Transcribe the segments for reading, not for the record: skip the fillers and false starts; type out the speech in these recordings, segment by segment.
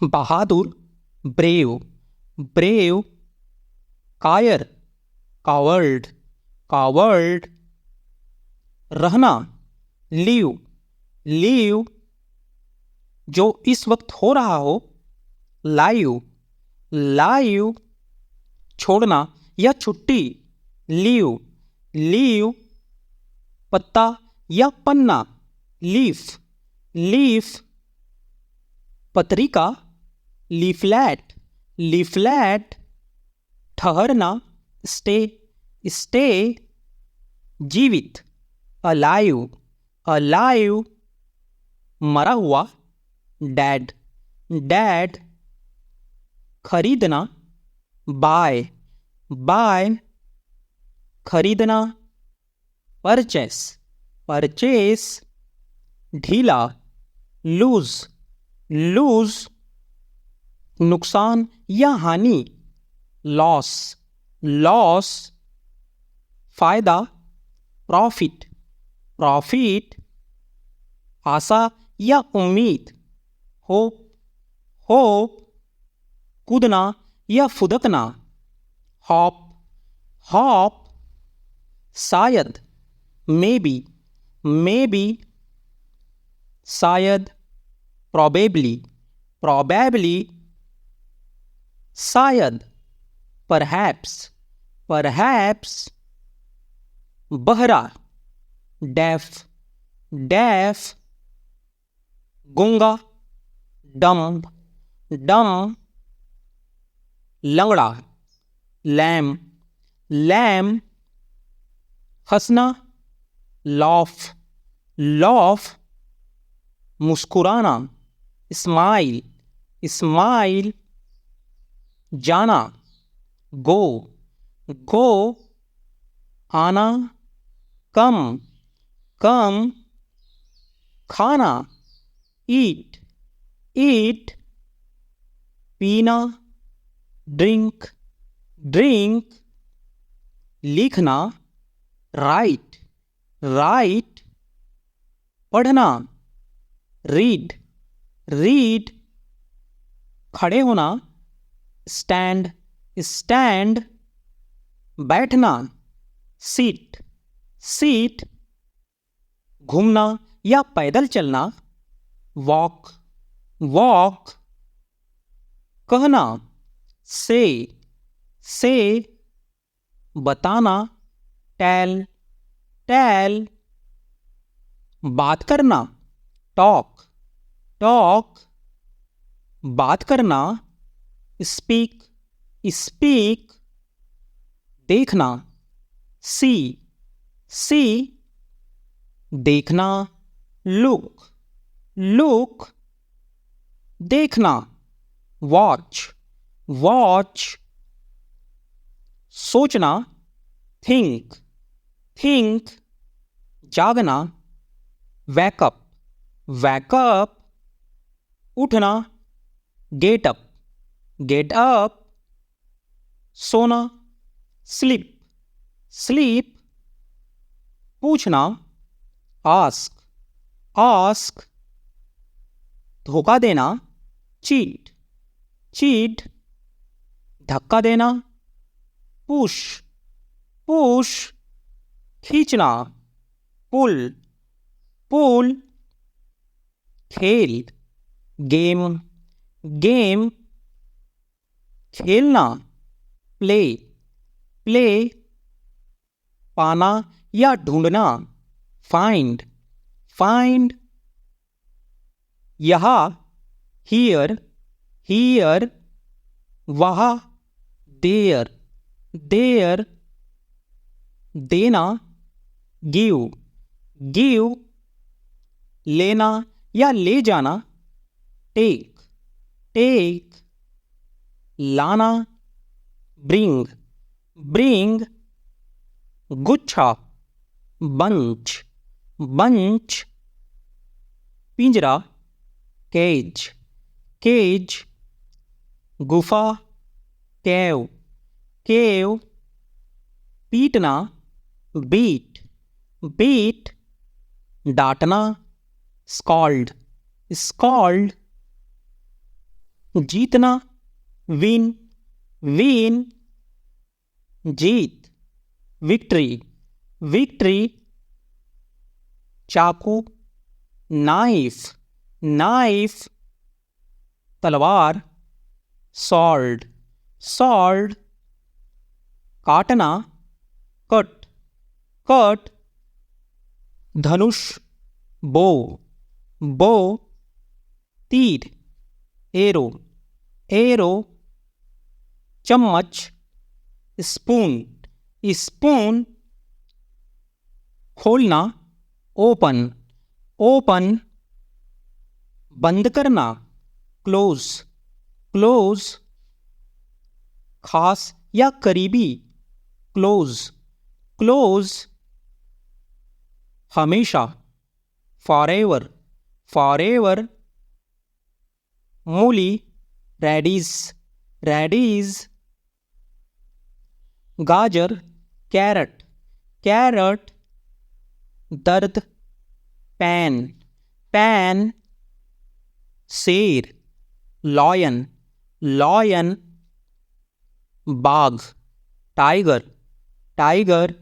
बहादुर, brave, brave. कायर, coward, coward. रहना, leave, leave. जो इस वक्त हो रहा हो, लाइव, लाइव। छोड़ना या छुट्टी, लीव, लीव। पत्ता या पन्ना, लीफ, लीफ। पत्रिका, लीफलेट, लीफलेट। ठहरना, स्टे, स्टे। जीवित, अलाइव, अलाइव। मरा हुआ, डेड, डेड। खरीदना, बाय, बाय। खरीदना, परचेस, परचेस। ढीला, लूज, लूज। नुकसान या हानि, लॉस, लॉस। फायदा, प्रॉफिट, प्रॉफिट। आशा या उम्मीद, होप, होप। कूदना या फुदकना, हॉप, हॉप। शायद, मे बी, मे बी। शायद, प्रोबेबली, प्रोबेबली। शायद, परहैप्स, परहैप्स। बहरा, डेफ, डेफ। गूंगा, डम्ब, डम्ब। लंगड़ा, लैम, लैम। हंसना, लॉफ, लॉफ। मुस्कुराना, स्माइल, स्माइल। जाना, गो, गो। आना, कम, कम। खाना, ईट, ईट। पीना, ड्रिंक, ड्रिंक। लिखना, राइट, राइट। पढ़ना, रीड, रीड। खड़े होना, स्टैंड, स्टैंड। बैठना, सीट, सीट। घूमना या पैदल चलना, वॉक, वॉक। कहना, से, से। बताना, टेल, टेल। बात करना, टॉक, टॉक। बात करना, स्पीक, स्पीक। देखना, सी, सी। देखना, लुक, लुक। देखना, वॉच, वॉच। सोचना, थिंक, थिंक। जागना, वैकअप, वैकअप। उठना, गेट अप, गेट अप। सोना, स्लीप, स्लीप। पूछना, आस्क, आस्क। धोखा देना, चीट, चीट। धक्का देना, पुश, पुश। खींचना, पुल, पुल। खेल, गेम, गेम। खेलना, प्ले, प्ले। पाना या ढूंढना, फाइंड, फाइंड। यहाँ, हियर, हियर। वहाँ, देयर, देयर। देना, गिव, गिव। लेना या ले जाना, टेक, टेक। लाना, ब्रिंग, ब्रिंग। गुच्छा, बंच, बंच। पिंजरा, केज, केज। गुफा, केव, केव। पीटना, बीट, बीट। डांटना, स्कॉल्ड, स्कॉल्ड। जीतना, विन, विन, जीत, विक्ट्री, विक्ट्री, चाकू, नाइफ, नाइफ, तलवार, सॉल्ड, सॉल्ड, काटना, कट, कट, धनुष, बो, बो, तीर, एरो, एरो, चम्मच, स्पून, स्पून, खोलना, ओपन, ओपन, बंद करना, क्लोज, क्लोज, खास या करीबी, क्लोज, क्लोज, हमेशा, फॉरएवर, फॉरएवर, मूली, रेडिस, रेडिस, गाजर, कैरट, कैरट, दर्द, पैन, पैन, शेर, लॉयन, लॉयन, बाघ, टाइगर, टाइगर,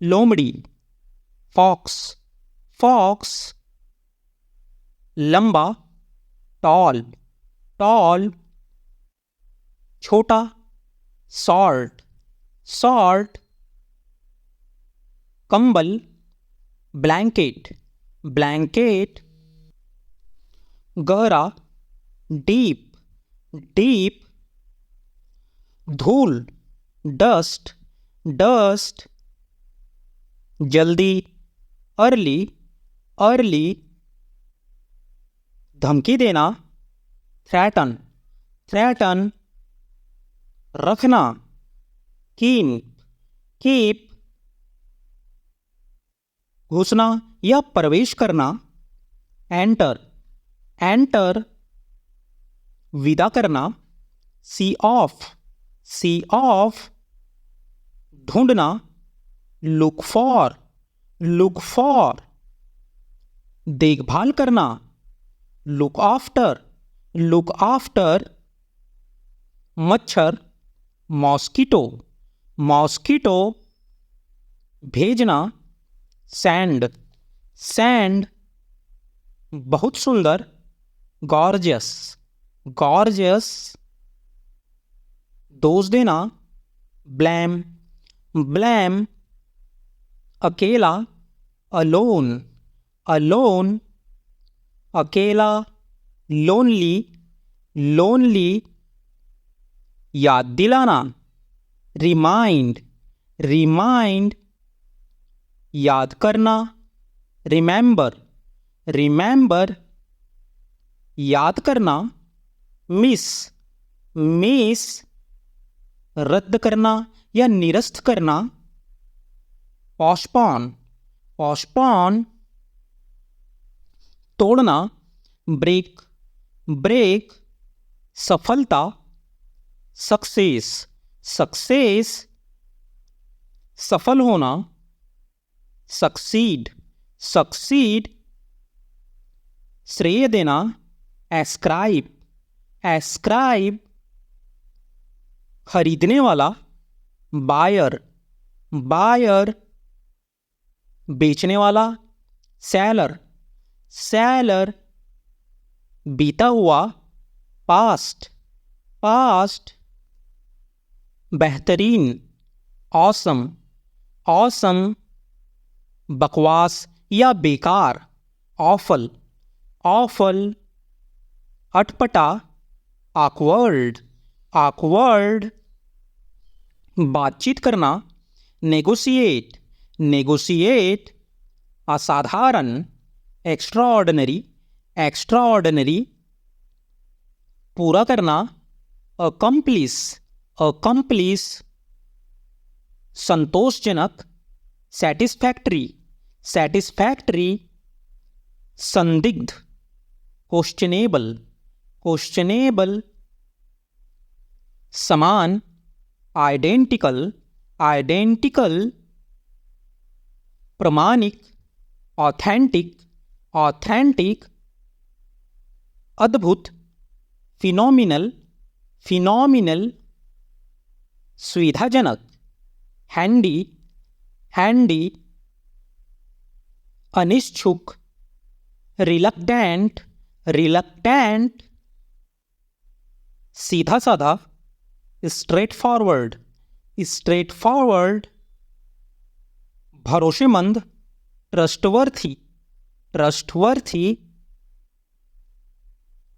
लोमड़ी, फॉक्स, फॉक्स, लंबा, टॉल, टॉल, छोटा, सॉल्ट, सॉल्ट, कंबल, ब्लैंकेट, ब्लैंकेट, गहरा, डीप, डीप, धूल, डस्ट, डस्ट, जल्दी, अर्ली, अर्ली, धमकी देना, थ्रेटन, थ्रेटन, रखना, कीप, कीप, घुसना या प्रवेश करना, एंटर, एंटर, विदा करना, सी ऑफ, सी ऑफ, ढूंढना, लुक फॉर, लुक फॉर, देखभाल करना, लुक आफ्टर, लुक आफ्टर, मच्छर, मॉस्किटो, मॉस्किटो, भेजना, सैंड, सैंड, बहुत सुंदर, गॉर्जियस, गॉर्जियस, दोष देना, ब्लैम, ब्लैम, अकेला, अलोन, अलोन, अकेला, लोनली, लोनली, याद दिलाना, रिमाइंड, रिमाइंड, याद करना, रिमेंबर, रिमेंबर, याद करना, मिस, मिस, रद्द करना या निरस्त करना, पोस्टपोन, पोस्टपोन, तोड़ना, ब्रेक, ब्रेक, सफलता, सक्सेस, सक्सेस, सफल होना, सक्सीड, सक्सीड, श्रेय देना, एस्क्राइब, एस्क्राइब, खरीदने वाला, बायर, बायर, बेचने वाला, सेलर, सेलर, बीता हुआ, पास्ट, पास्ट, बेहतरीन, ऑसम, ऑसम, बकवास या बेकार, ऑफल, ऑफल, अटपटा, ऑकवर्ड, ऑकवर्ड, बातचीत करना, नेगोशिएट, नेगोशिएट, असाधारण, एक्स्ट्राऑर्डिनरी, एक्स्ट्राऑर्डिनरी, पूरा करना, अकम्प्लिस, अकम्प्लिस, संतोषजनक, सेटिस्फैक्ट्री, सेटिस्फैक्ट्री, संदिग्ध, क्वेश्चनेबल, क्वेश्चनेबल, समान, आइडेंटिकल, आइडेंटिकल, प्रमाणिक, ऑथेंटिक, ऑथेंटिक, अद्भुत, फिनोमिनल फिनोमिनल, सुविधाजनक, हैंडी हैंडी, अनिच्छुक, रिलक्टेंट रिलक्टेंट, सीधा साधा, स्ट्रेट फॉरवर्ड स्ट्रेट फॉरवर्ड, भरोसेमंद, ट्रस्टवर्थी ट्रस्टवर्थी,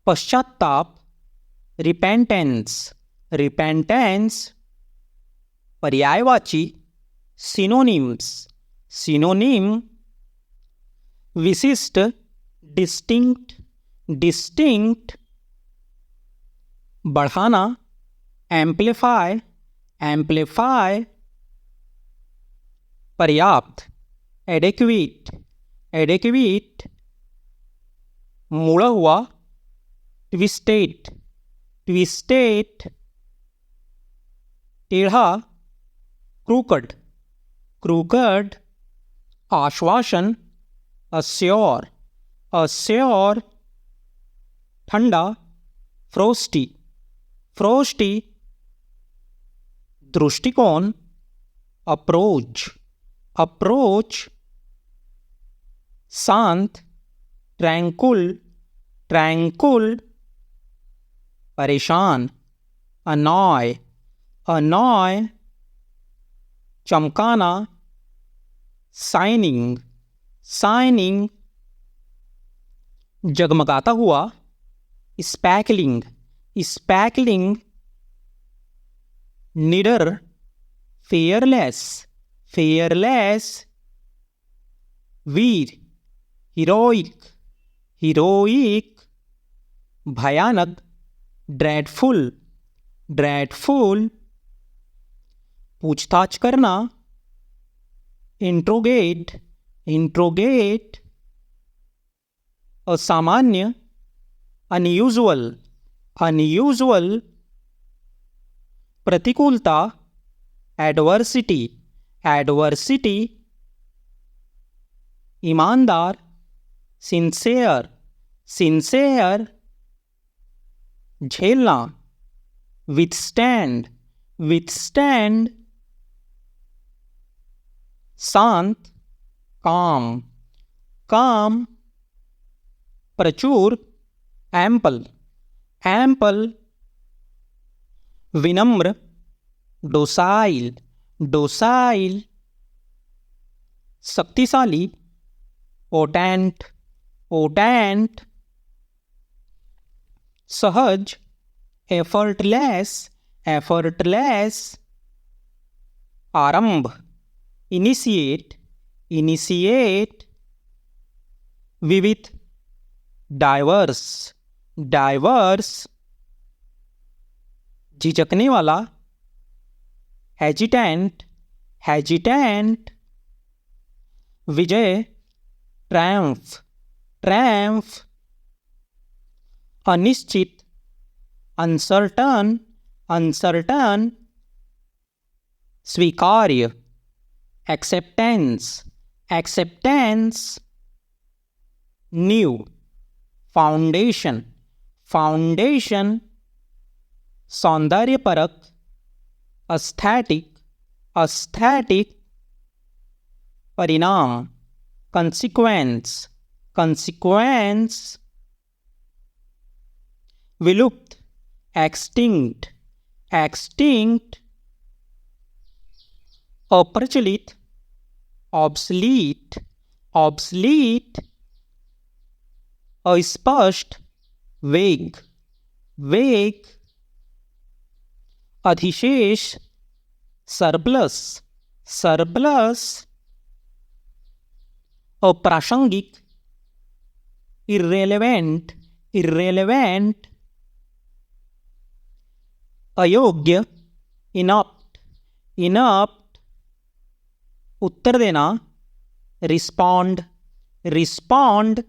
पश्चाताप, रिपेंटेंस रिपेंटेंस, पर्यायवाची, सिनोनिम्स सिनोनिम, विशिष्ट, डिस्टिंक्ट डिस्टिंक्ट, बढ़ाना, एम्पलीफाई एम्पलीफाई, पर्याप्त, एडेक्वेट एडेक्वेट, मुड़ा हुआ, ट्विस्टेड ट्विस्टेड, टेढ़ा, क्रूकड क्रूकड, आश्वासन, अस्योर अस्योर, ठंडा, फ्रोस्टी फ्रोस्टी, दृष्टिकोण, अप्रोच अप्रोच, शांत, ट्रैंकुल ट्रैंकुल, परेशान, अनॉय अनॉय, चमकाना, शाइनिंग शाइनिंग, जगमगाता हुआ, स्पैकलिंग स्पैकलिंग, निडर, फेयरलेस फेयरलेस, वीर, हीरोइक हीरोइक, भयानक, ड्रेडफुल ड्रेडफुल, पूछताछ करना, इंट्रोगेट इंट्रोगेट, असामान्य, अनयूजुअल अनयूजुअल, प्रतिकूलता, एडवर्सिटी एडवर्सिटी, ईमानदार, सिंसेयर सिंसेयर, झेलना, विथस्टैंड विथस्टैंड, शांत, काम काम, प्रचुर, एम्पल एम्पल, विनम्र, डोसाइल डोसाइल, शक्तिशाली, पोटेंट पोटेंट, सहज, एफर्टलेस एफर्टलेस, आरंभ, इनिशिएट इनिशिएट, विविध, डाइवर्स डाइवर्स, झिझकने वाला, हेजिटेंट हेजिटेंट, विजय, ट्रायम्फ ट्रायम्फ, अनिश्चित, अनसर्टन अनसर्टन, स्वीकार्य, एक्सेप्टेंस एक्सेप्टेंस, न्यू, फाउंडेशन फाउंडेशन, सौंदर्यपरक, एस्थेटिक एस्थेटिक, परिणाम, कंसिक्वेंस कंसिक्वेंस, विलुप्त, एक्सटिंक्ट एक्सटिंक्ट, अप्रचलित, ऑब्सलीट ऑब्सलीट, अस्पष्ट, वेग वेग, अधिशेष, सरप्लस सरप्लस, अप्रासंगिक, इर्रेलेवेंट इर्रेलेवेंट, अयोग्य, इनअप्ट इनअप्ट, उत्तर देना, रिस्पॉन्ड रिस्पॉन्ड,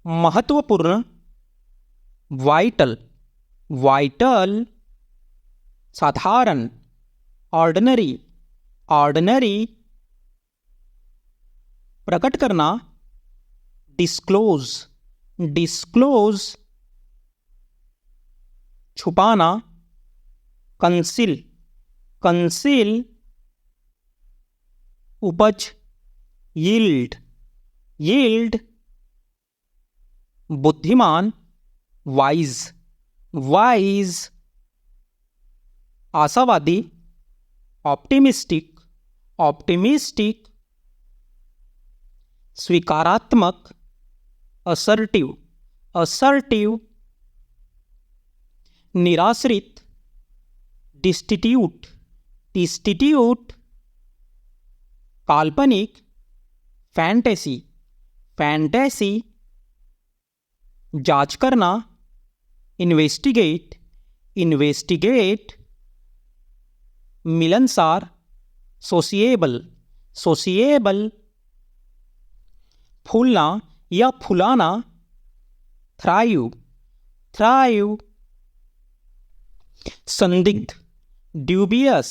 महत्वपूर्ण, वाइटल वाइटल, साधारण, ऑर्डिनरी ऑर्डिनरी, प्रकट करना, डिस्क्लोज डिस्क्लोज, छुपाना, कंसील, कंसील, उपज, यील्ड, यील्ड, बुद्धिमान, वाइज, वाइज, आशावादी, ऑप्टिमिस्टिक, ऑप्टिमिस्टिक, स्वीकारात्मक, असर्टिव, असर्टिव, निराश्रित, डिस्टिट्यूट, डिस्टिट्यूट, काल्पनिक, फैंटेसी, फैंटेसी, जांच करना, इन्वेस्टिगेट, इन्वेस्टिगेट, मिलनसार, सोशिएबल, सोशिएबल, फूलना या फुलाना, थ्राइव, थ्राइव, संदिग्ध, ड्यूबियस,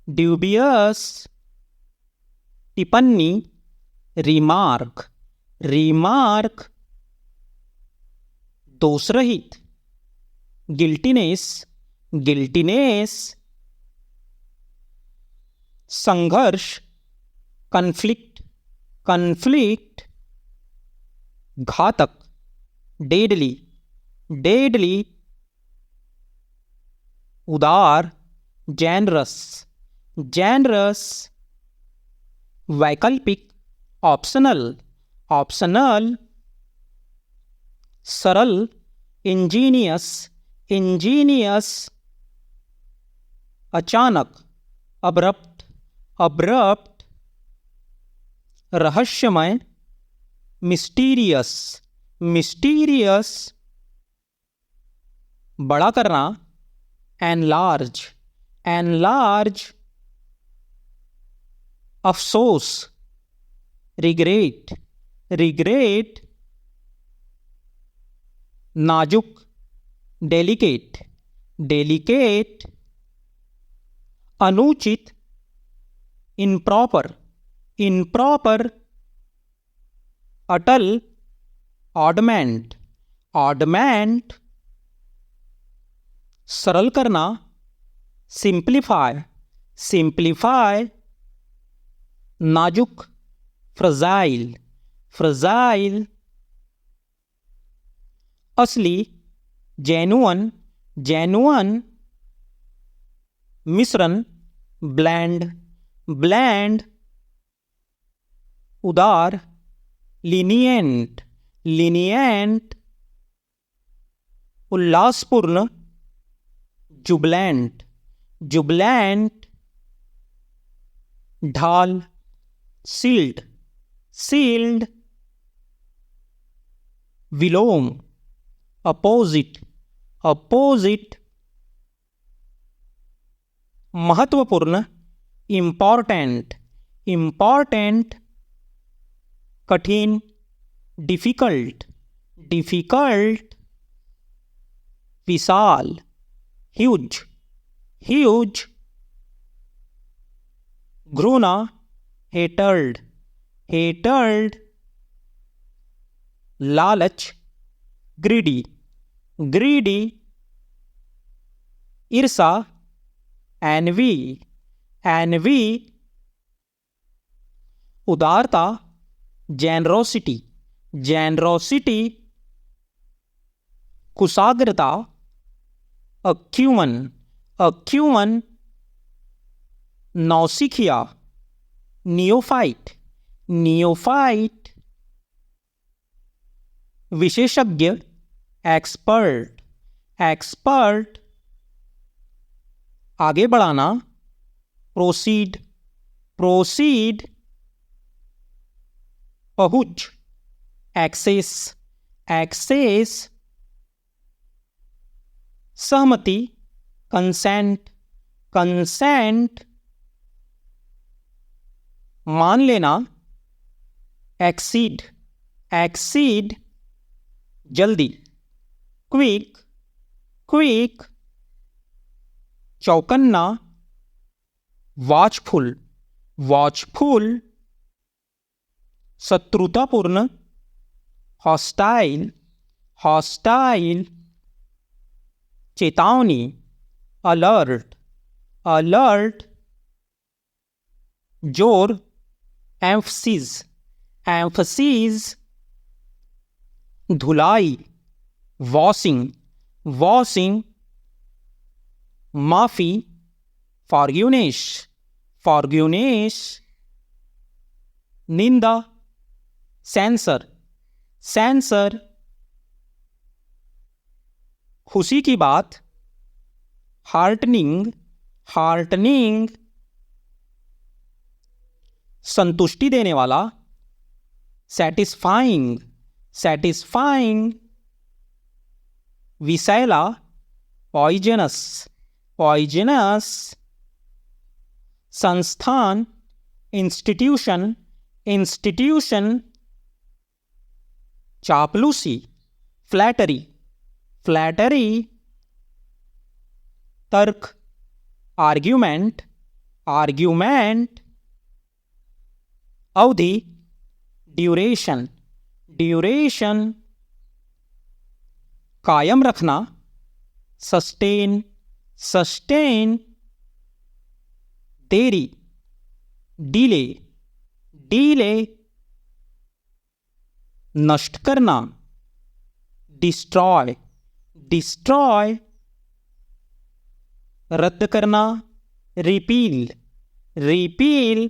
ड्यूबियस, टिप्पणी, रिमार्क, रिमार्क, दोषरहित, गिल्टीनेस, गिल्टीनेस, संघर्ष, कन्फ्लिक्ट, कन्फ्लिक्ट, घातक, डेडली, डेडली, उदार, जेनरस, जेनरस, वैकल्पिक, ऑप्शनल, ऑप्शनल, सरल, इंजीनियस, इंजीनियस, अचानक, अब्रप्ट, अब्रप्ट, रहस्यमय, मिस्टीरियस, मिस्टीरियस, बड़ा करना, एनलार्ज, एनलार्ज, अफसोस, रिग्रेट, रिग्रेट, नाजुक, डेलिकेट, डेलिकेट, अनुचित, इम्प्रॉपर, इम्प्रॉपर, अटल, ऑडमेंट, ऑडमेंट, सरल करना, सिंप्लीफाई, सिंप्लीफाई, नाजुक, फ्रजाइल, फ्रजाइल, असली, जेन्युइन, जेन्युइन, मिश्रण, ब्लैंड, ब्लैंड, उदार, लीनिएंट, लीनिएंट, उल्लासपूर्ण, जुबलैंट, जुबलैंट, ढाल, सील्ड, सील्ड, विलोम, अपोजिट, अपोजिट, महत्वपूर्ण, इम्पॉर्टेंट, इम्पॉर्टेंट, कठिन, डिफिकल्ट, डिफिकल्ट, विशाल, ह्यूज, ह्यूज, घृणा, हेटर्ड, हेटर्ड, लालच, ग्रीडी, ग्रीडी, ईर्षा, एनवी, एनवी, उदारता, जेनरोसिटी, जेनरोसिटी, कुशाग्रता, अक्यूमन, अक्यूमन, नौसिखिया, नियोफाइट, नियोफाइट, विशेषज्ञ, एक्सपर्ट, एक्सपर्ट, आगे बढ़ाना, प्रोसीड, प्रोसीड, पहुंच, एक्सेस, एक्सेस, सहमति, कंसेंट, कंसेंट, मान लेना, एक्सीड, एक्सीड, जल्दी, क्विक, क्विक, चौकन्ना, वॉचफुल, वॉचफुल, शत्रुतापूर्ण, हॉस्टाइल, हॉस्टाइल, चेतावनी, अलर्ट, अलर्ट। जोर, एम्फसिस, एम्फसिस। धुलाई, वॉशिंग, वॉशिंग। माफी, फॉरगिवनेस, फॉरगिवनेस। निंदा, सेंसर, सेंसर। खुशी की बात, हार्टनिंग, हार्टनिंग। संतुष्टि देने वाला, सेटिस्फाइंग, सेटिस्फाइंग। विषैला, पॉइजनस, पॉइजनस। संस्थान, इंस्टीट्यूशन, इंस्टीट्यूशन। चापलूसी, फ्लैटरी, फ्लैटरी। तर्क, आर्ग्यूमेंट, आर्ग्यूमेंट। अवधि, ड्यूरेशन, ड्यूरेशन। कायम रखना, सस्टेन, सस्टेन। देरी, डीले, डीले। नष्ट करना, डिस्ट्रॉय, डिस्ट्रॉय। रद्द करना, रिपील, रिपील।